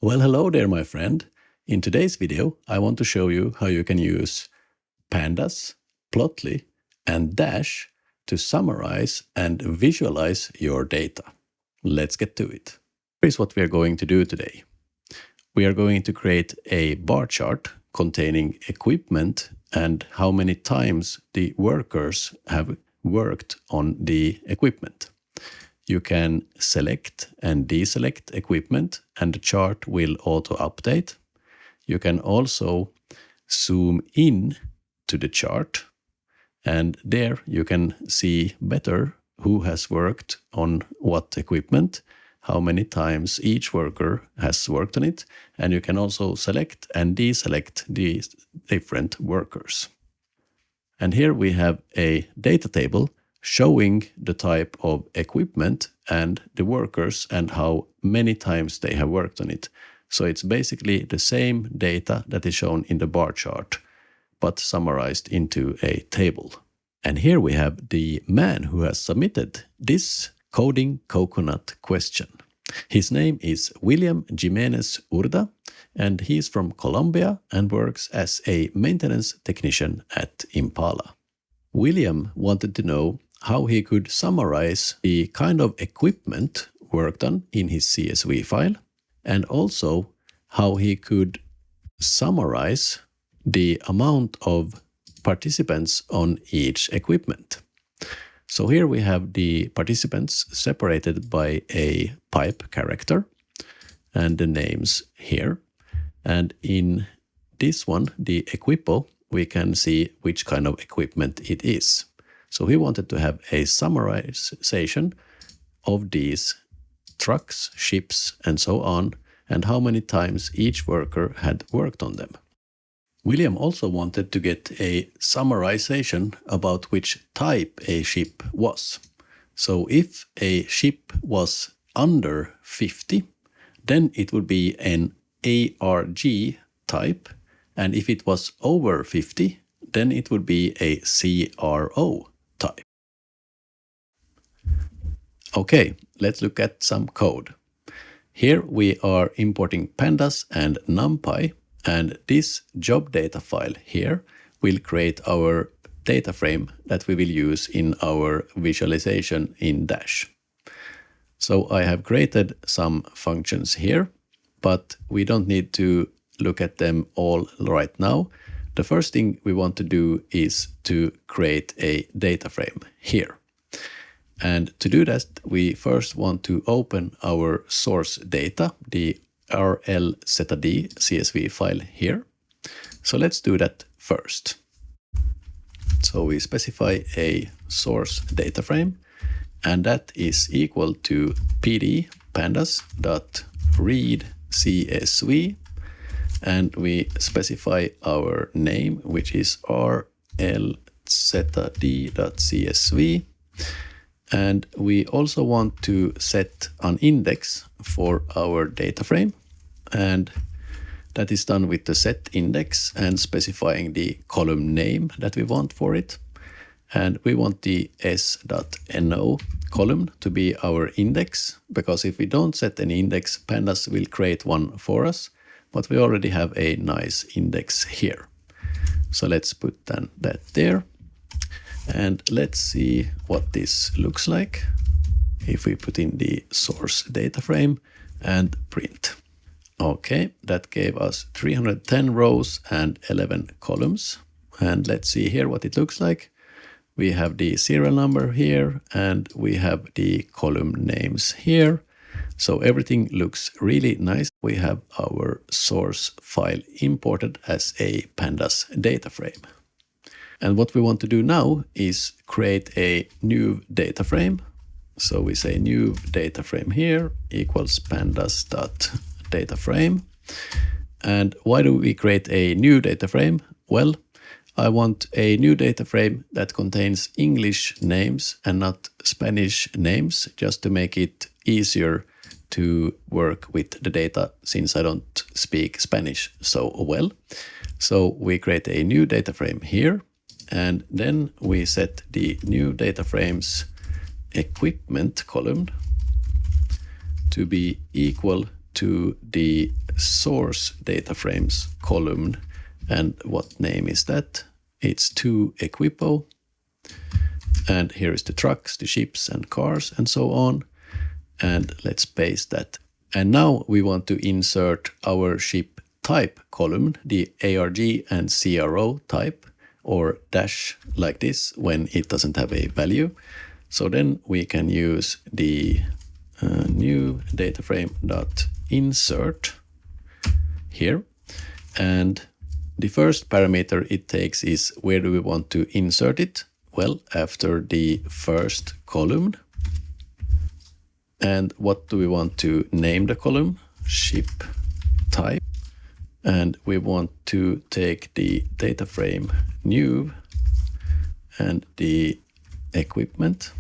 Well, hello there, my friend. In today's video, I want to show you how you can use Pandas, Plotly, and Dash to summarize and visualize your data. Let's get to it. Here's what we are going to do today. We are going to create a bar chart containing equipment and how many times the workers have worked on the equipment. You can select and deselect equipment and the chart will auto-update. You can also zoom in to the chart and there you can see better who has worked on what equipment, how many times each worker has worked on it, and you can also select and deselect the different workers. And here we have a data table showing the type of equipment and the workers and how many times they have worked on it. So it's basically the same data that is shown in the bar chart, but summarized into a table. And here we have the man who has submitted this coding coconut question. His name is William Jimenez Urda, and he's from Colombia and works as a maintenance technician at Impala. William wanted to know how he could summarize the kind of equipment worked on in his CSV file, and also how he could summarize the amount of participants on each equipment. So here we have the participants separated by a pipe character and the names here. And in this one, the equipo, we can see which kind of equipment it is. So he wanted to have a summarization of these trucks, ships, and so on, and how many times each worker had worked on them. William also wanted to get a summarization about which type a ship was. So if a ship was under 50, then it would be an ARG type, and if it was over 50, then it would be a CRO type. Okay, let's look at some code. Here we are importing Pandas and numpy, and this job data file here will create our data frame that we will use in our visualization in Dash. So I have created some functions here, but we don't need to look at them all right now. The first thing we want to do is to create a data frame here. And to do that, we first want to open our source data, the rl-zd CSV file here. So let's do that first. So we specify a source data frame, and that is equal to pd pandas.read CSV, and we specify our name, which is rl-zd.csv. And we also want to set an index for our data frame, and that is done with the set index and specifying the column name that we want for it. And we want the s.no column to be our index, because if we don't set an index, Pandas will create one for us, but we already have a nice index here. So let's put then that there. And let's see what this looks like if we put in the source data frame and print. Okay, that gave us 310 rows and 11 columns. And let's see here what it looks like. We have the serial number here and we have the column names here. So everything looks really nice. We have our source file imported as a Pandas data frame. And what we want to do now is create a new data frame. So we say new data frame here equals pandas.dataframe. And why do we create a new data frame? Well, I want a new data frame that contains English names and not Spanish names, just to make it easier to work with the data since I don't speak Spanish so well. So we create a new data frame here. And then we set the new data frame's equipment column to be equal to the source dataframes column. And what name is that? It's to equipo. And here is the trucks, the ships and cars and so on. And let's paste that. And now we want to insert our ship type column, the ARG and CRO type, or dash like this when it doesn't have a value. So then we can use the new dataframe.insert here. And the first parameter it takes is where do we want to insert it? Well, after the first column. And what do we want to name the column? Ship type. And we want to take the data frame new and the equipment.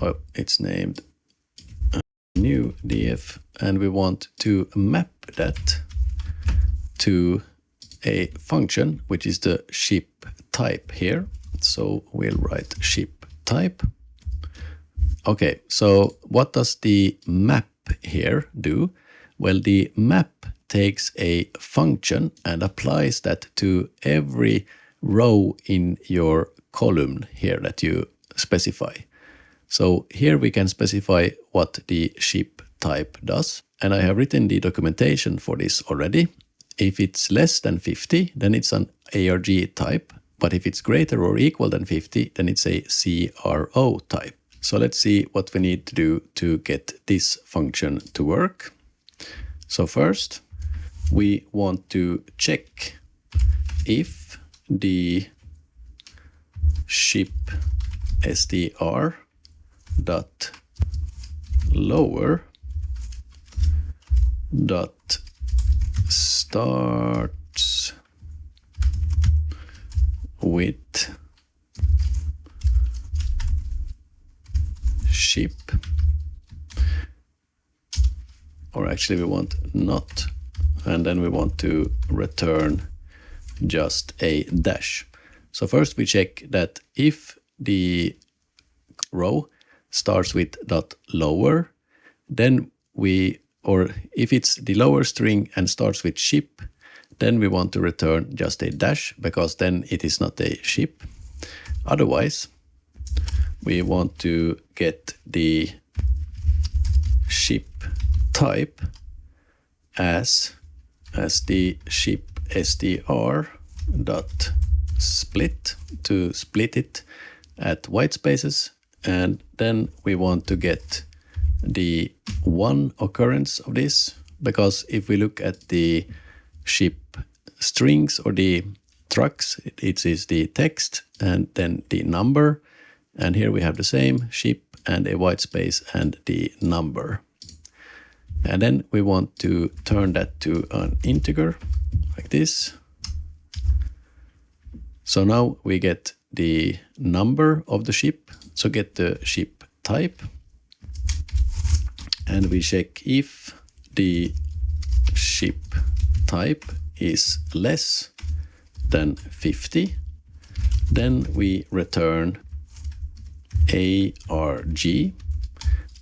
Oh, it's named new df, and we want to map that to a function, which is the ship type here. So we'll write ship type. Okay, so what does the map here do? Well, the map takes a function and applies that to every row in your column here that you specify. So here we can specify what the ship type does. And I have written the documentation for this already. If it's less than 50, then it's an ARG type. But if it's greater or equal than 50, then it's a CRO type. So let's see what we need to do to get this function to work. So first, we want to check if the ship str dot lower dot starts with ship, or actually we want not, and then we want to return just a dash. So first we check that if the row starts with dot lower, then or if it's the lower string and starts with ship, then we want to return just a dash, because then it is not a ship. Otherwise, we want to get the ship type as the ship str dot split, to split it at white spaces. And then we want to get the one occurrence of this, because if we look at the ship strings or the trucks, it is the text and then the number. And here we have the same ship and a white space and the number. And then we want to turn that to an integer like this. So now we get the number of the ship. So get the ship type. And we check if the ship type is less than 50. Then we return ARG.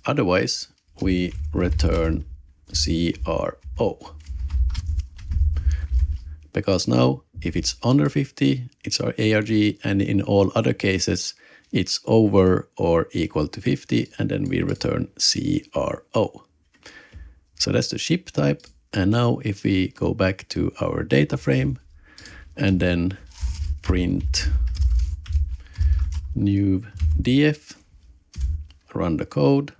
Otherwise, we return CRO. Because now, if it's under 50, it's our ARG, and in all other cases, it's over or equal to 50, and then we return CRO. So that's the ship type. And now if we go back to our data frame and then print new df, run the code.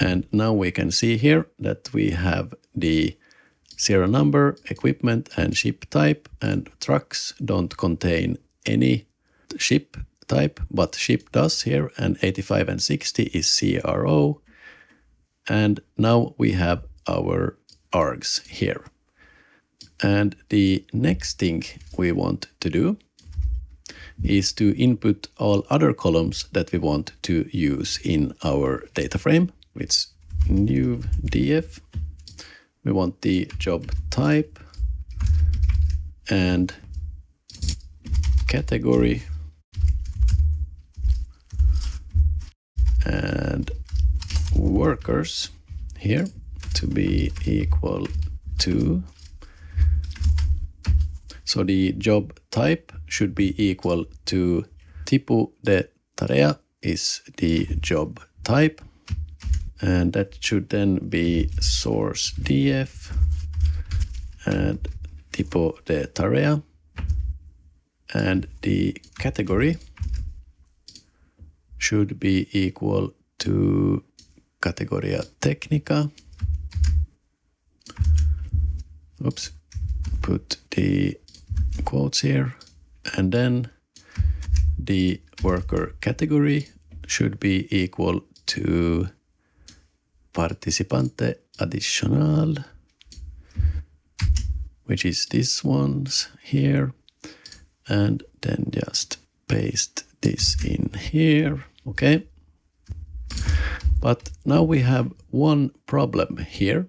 And now we can see here that we have the serial number, equipment, and ship type, and trucks don't contain any ship type, but ship does here, and 85 and 60 is CRO. And now we have our args here. And the next thing we want to do is to input all other columns that we want to use in our data frame. It's new df. We want the job type and and workers here to be equal to, so the job type should be equal to tipo de tarea is the job type, and that should then be source df and tipo de tarea, and the category should be equal to categoria técnica. Oops, put the quotes here, and then the worker category should be equal to participante adicional, which is this one's here, and then just paste this in here. Okay. But now we have one problem here,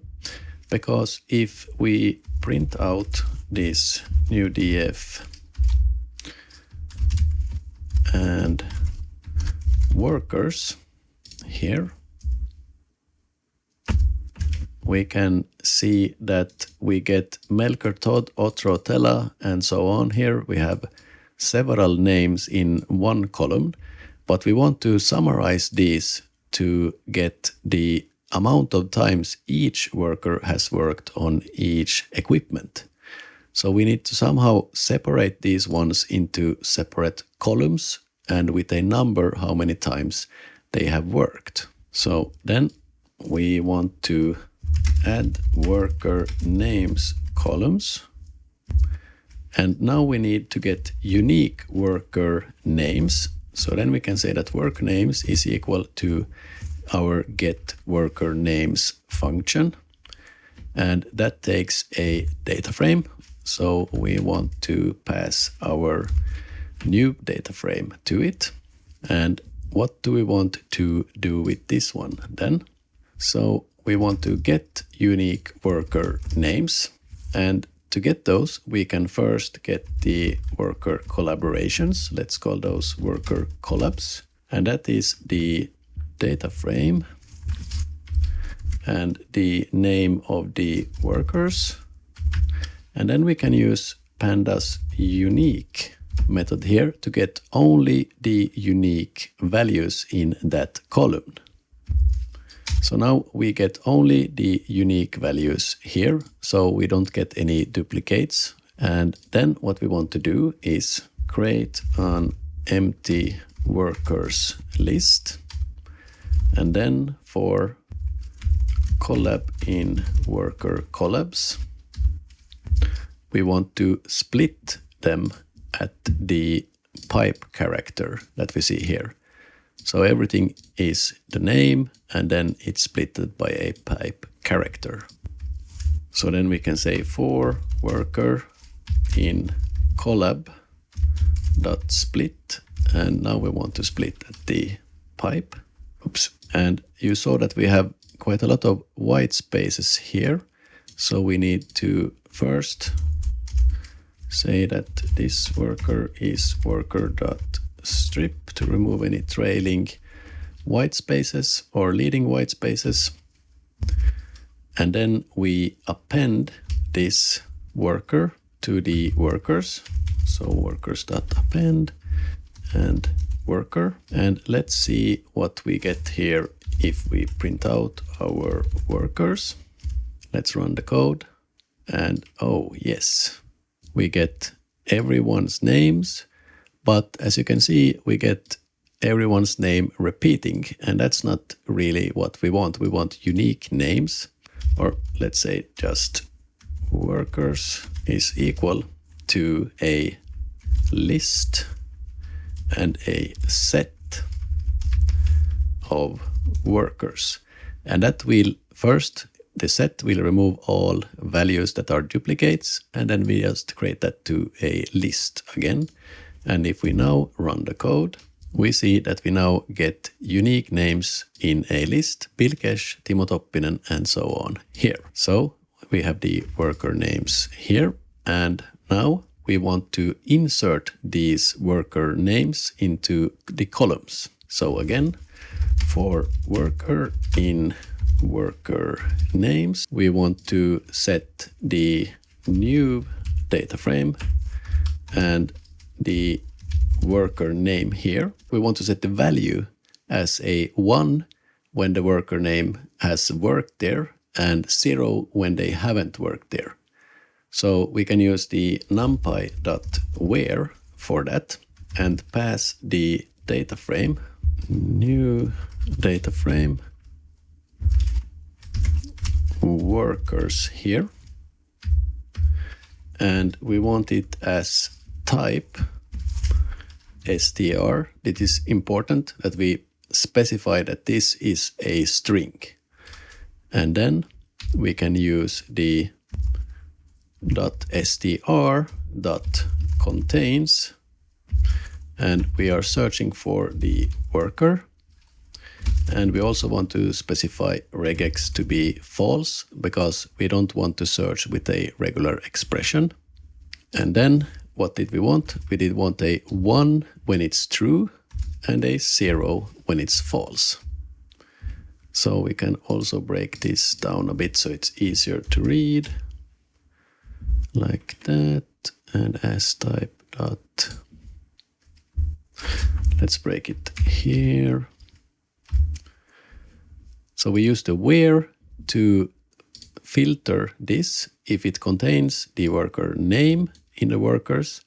because if we print out this new df and workers here, we can see that we get Melker, Todd, Otro, Tela, and so on. Here we have several names in one column, but we want to summarize these to get the amount of times each worker has worked on each equipment. So we need to somehow separate these ones into separate columns and with a number how many times they have worked. So then we want to add worker names columns. And now we need to get unique worker names. So then we can say that work names is equal to our get worker names function. And that takes a data frame. So we want to pass our new data frame to it. And what do we want to do with this one then? So we want to get unique worker names. And to get those, we can first get the worker collaborations. Let's call those worker collabs. And that is the data frame and the name of the workers. And then we can use Pandas unique method here to get only the unique values in that column. So now we get only the unique values here, so we don't get any duplicates. And then what we want to do is create an empty workers list. And then for collab in worker collabs, we want to split them at the pipe character that we see here. So everything is the name, and then it's splitted by a pipe character. So then we can say for worker in collab dot split, and now we want to split at the pipe. Oops. And you saw that we have quite a lot of white spaces here. So we need to first say that this worker is worker.strip to remove any trailing white spaces or leading white spaces. And then we append this worker to the workers. So workers.append and worker. And let's see what we get here if we print out our workers. Let's run the code. And oh yes, we get everyone's names, but as you can see, we get everyone's name repeating, and that's not really what we want. We want unique names, or let's say just workers is equal to a list and a set of workers. And that will first, the set will remove all values that are duplicates, and then we just create that to a list again. And if we now run the code, we see that we now get unique names in a list, Pilkesh, Timo Toppinen, and so on here. So we have the worker names here, and now we want to insert these worker names into the columns. So again, For worker in worker names, we want to set the new data frame and the worker name here. We want to set the value as a 1 when the worker name has worked there and 0 when they haven't worked there. So we can use the np.where for that and pass the data frame, new data frame, workers here. And we want it as type str. It is important that we specify that this is a string. And then we can use the .str.contains, and we are searching for the worker. And we also want to specify regex to be false because we don't want to search with a regular expression. And then what did we want? We did want a 1 when it's true and a 0 when it's false. So we can also break this down a bit so it's easier to read. Like that, and astype dot. Let's break it here. So we use the where to filter this. If it contains the worker name in the workers,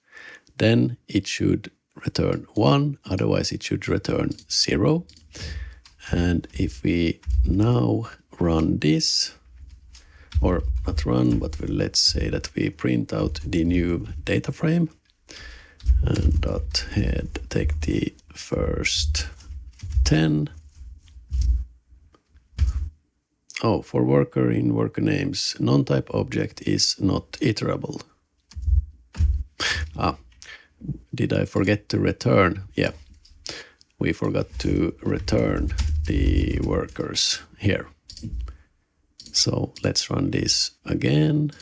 then it should return 1, otherwise it should return 0. And if we now run this, or not run, but let's say that we print out the new data frame and dot head, take the first 10. Oh, for worker in worker names, non-type object is not iterable. Did I forget to return? Yeah, we forgot to return the workers here. So let's run this again.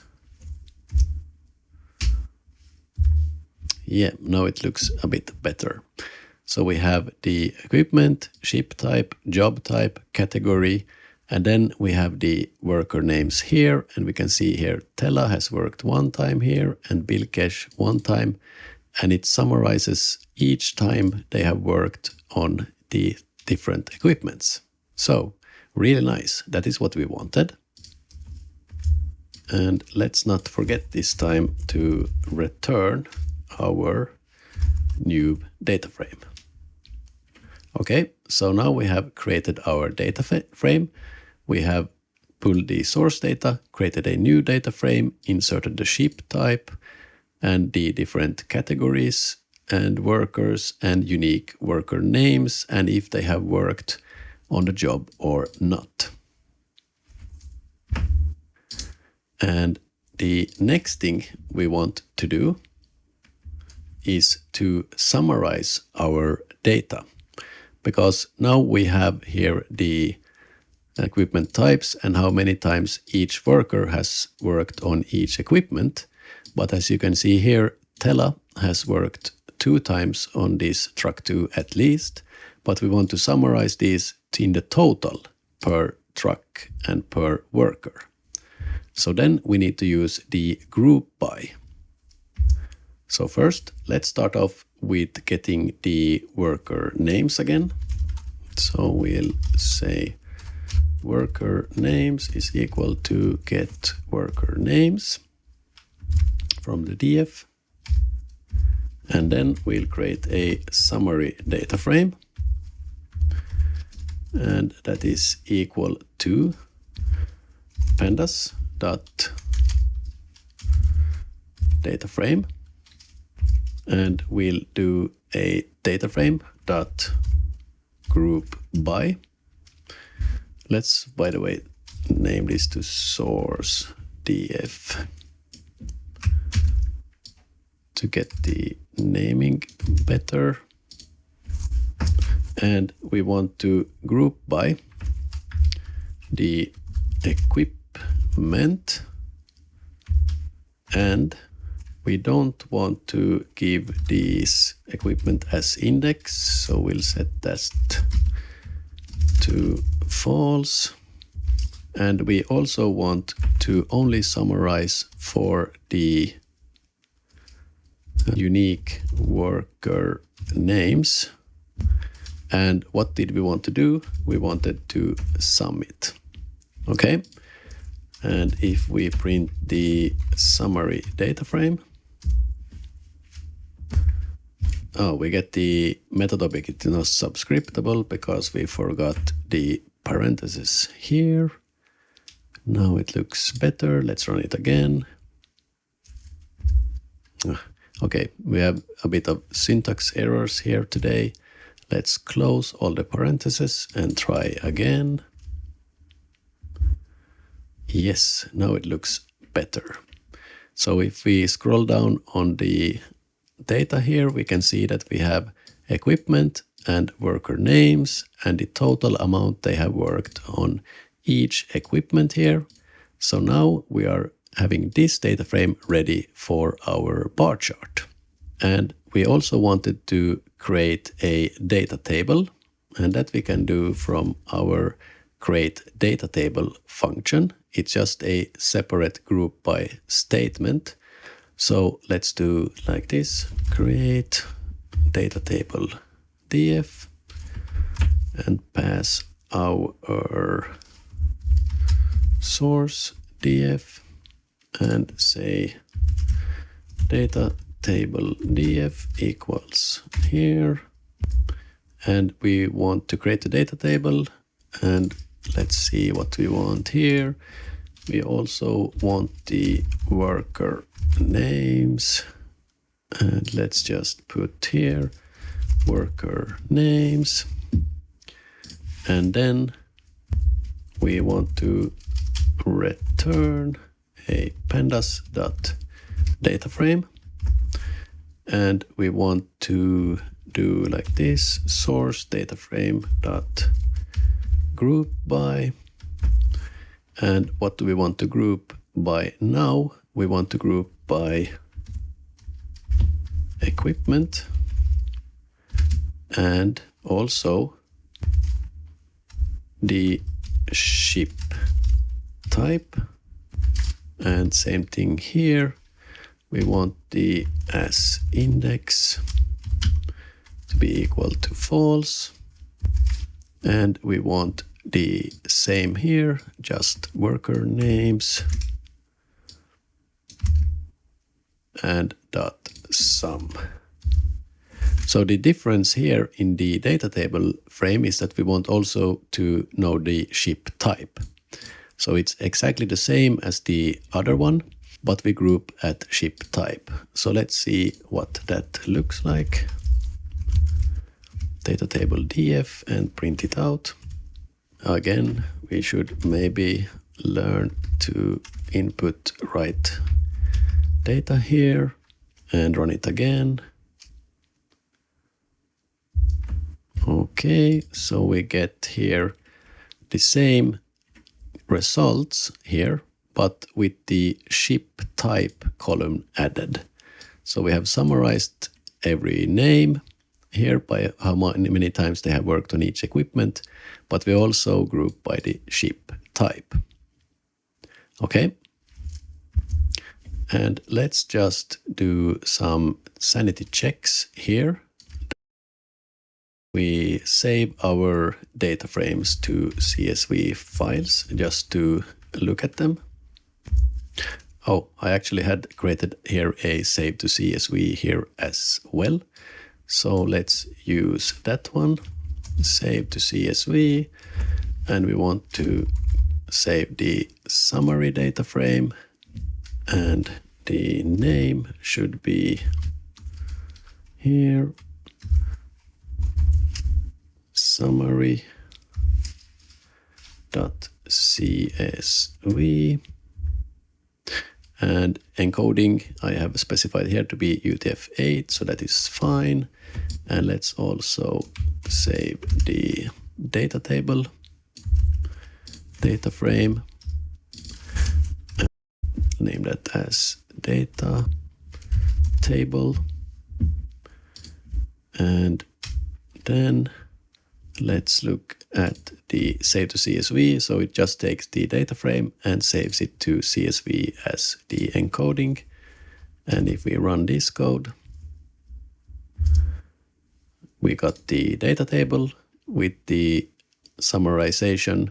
Yeah, now it looks a bit better. So we have the equipment, ship type, job type, category, and then we have the worker names here, and we can see here Tela has worked 1 time here and Bilkesh 1 time, and it summarizes each time they have worked on the different equipments. So really nice. That is what we wanted. And let's not forget this time to return our new data frame. Okay, so now we have created our data frame. We have pulled the source data, created a new data frame, inserted the ship type and the different categories and workers and unique worker names, and if they have worked on the job or not. And the next thing we want to do is to summarize our data, because now we have here the equipment types and how many times each worker has worked on each equipment. But as you can see here, Tela has worked 2 times on this truck 2 at least, but we want to summarize these in the total per truck and per worker. So then we need to use the groupby. So first, let's start off with getting the worker names again. So we'll say worker names is equal to get worker names from the df. And then we'll create a summary data frame. And that is equal to pandas dot data frame, and we'll do a data frame dot group by. Let's, by the way, name this to source df to get the naming better. And we want to group by the equipment, and we don't want to give this equipment as index, so we'll set that to false. And we also want to only summarize for the unique worker names. And what did we want to do? We wanted to sum it. Okay. And if we print the summary data frame, oh, we get the method object. It's not subscriptable because we forgot the parentheses here. Now it looks better. Let's run it again. Okay, we have a bit of syntax errors here today. Let's close all the parentheses and try again. Yes, now it looks better. So if we scroll down on the data here, we can see that we have equipment and worker names and the total amount they have worked on each equipment here. So now we are having this data frame ready for our bar chart. And we also wanted to create a data table, and that we can do from our create data table function. It's just a separate group by statement. So let's do like this, create data table df and pass our source df and say data table df equals here. And we want to create a data table, and let's see what we want here. We also want the worker names, and let's just put here worker names. And then we want to return a pandas.dataframe, and we want to do like this, source dataframe dot group by. And what do we want to group by now? We want to group by equipment and also the ship type. And same thing here. We want the as index to be equal to false. And we want the same here, just worker names and dot sum. So the difference here in the data table frame is that we want also to know the ship type. So it's exactly the same as the other one, but we group at ship type. So let's see what that looks like. Data table df and print it out. Again, we should maybe learn to input right data here and run it again. Okay, so we get here the same results here, but with the ship type column added. So we have summarized every name here by how many times they have worked on each equipment, but we also group by the ship type. Okay. And let's just do some sanity checks here. We save our data frames to CSV files just to look at them. Oh, I actually had created here a save to CSV here as well. So let's use that one, save to CSV, and we want to save the summary data frame, and the name should be here, summary.csv. And encoding I have specified here to be UTF-8, so that is fine. And let's also save the data table, data frame, and name that as data table. And then let's look at the save to CSV. So it just takes the data frame and saves it to CSV as the encoding. And if we run this code, we got the data table with the summarization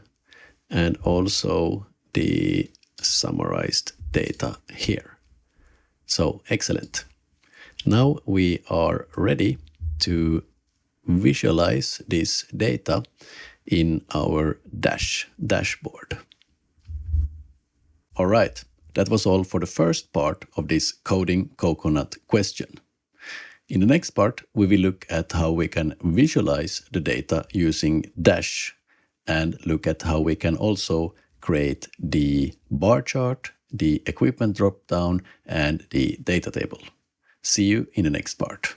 and also the summarized data here. So excellent. Now we are ready to visualize this data in our dashboard. All right, that was all for the first part of this coding coconut question. In the next part, we will look at how we can visualize the data using Dash and look at how we can also create the bar chart, the equipment dropdown, and the data table. See you in the next part.